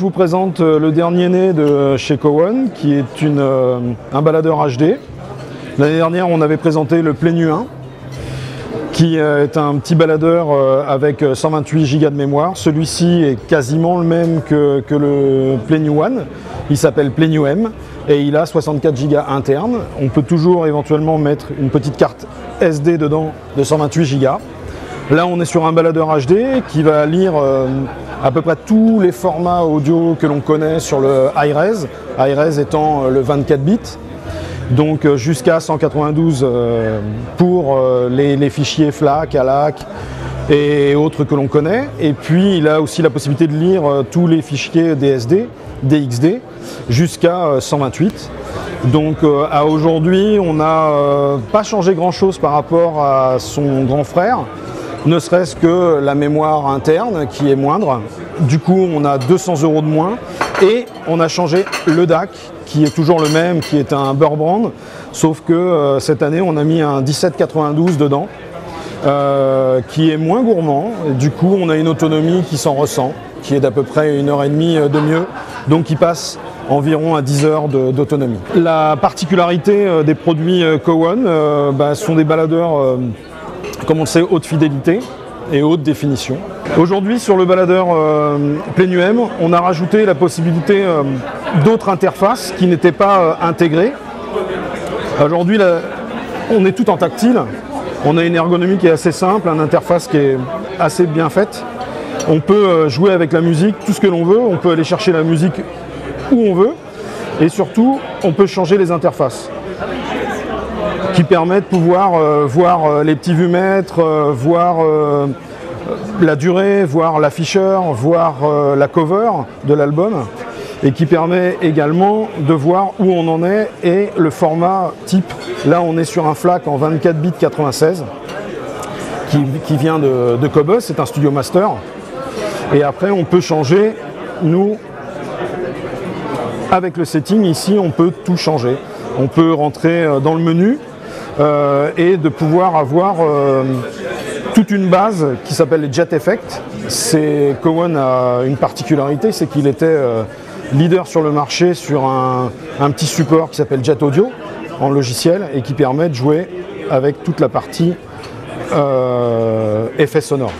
Je vous présente le dernier né de chez Cowan, qui est un baladeur HD. L'année dernière, on avait présenté le Plenu 1, qui est un petit baladeur avec 128 Go de mémoire. Celui-ci est quasiment le même que le Plenu 1. Il s'appelle Plenu M et il a 64 Go interne. On peut toujours éventuellement mettre une petite carte SD dedans de 128 Go. Là, on est sur un baladeur HD qui va lire à peu près tous les formats audio que l'on connaît sur le iRes, iRes étant le 24 bits, donc jusqu'à 192 pour les fichiers FLAC, ALAC et autres que l'on connaît. Et puis, il a aussi la possibilité de lire tous les fichiers DSD, DXD, jusqu'à 128. Donc à aujourd'hui, on n'a pas changé grand-chose par rapport à son grand frère, ne serait-ce que la mémoire interne qui est moindre. Du coup, on a 200 € de moins et on a changé le DAC qui est toujours le même, qui est un Burbrand, sauf que cette année, on a mis un 1792 dedans, qui est moins gourmand. Et du coup, on a une autonomie qui s'en ressent, qui est d'à peu près 1h30 de mieux, donc qui passe environ à 10 heures d'autonomie. La particularité des produits Cowan sont des baladeurs, comme on le sait, haute fidélité et haute définition. Aujourd'hui, sur le baladeur Plenu M, on a rajouté la possibilité d'autres interfaces qui n'étaient pas intégrées. Aujourd'hui, on est tout en tactile. On a une ergonomie qui est assez simple, une interface qui est assez bien faite. On peut jouer avec la musique, tout ce que l'on veut. On peut aller chercher la musique où on veut. Et surtout, on peut changer les interfaces, qui permet de pouvoir voir les petits vumètres, voir la durée, voir l'afficheur, voir la cover de l'album, et qui permet également de voir où on en est et le format type. Là, on est sur un FLAC en 24 bits 96 qui vient de Cobus, c'est un Studio Master. Et après, on peut changer, nous, avec le setting ici, on peut tout changer. On peut rentrer dans le menu et de pouvoir avoir toute une base qui s'appelle les Jet Effect. Cowan a une particularité, c'est qu'il était leader sur le marché sur un petit support qui s'appelle Jet Audio en logiciel et qui permet de jouer avec toute la partie effets sonores.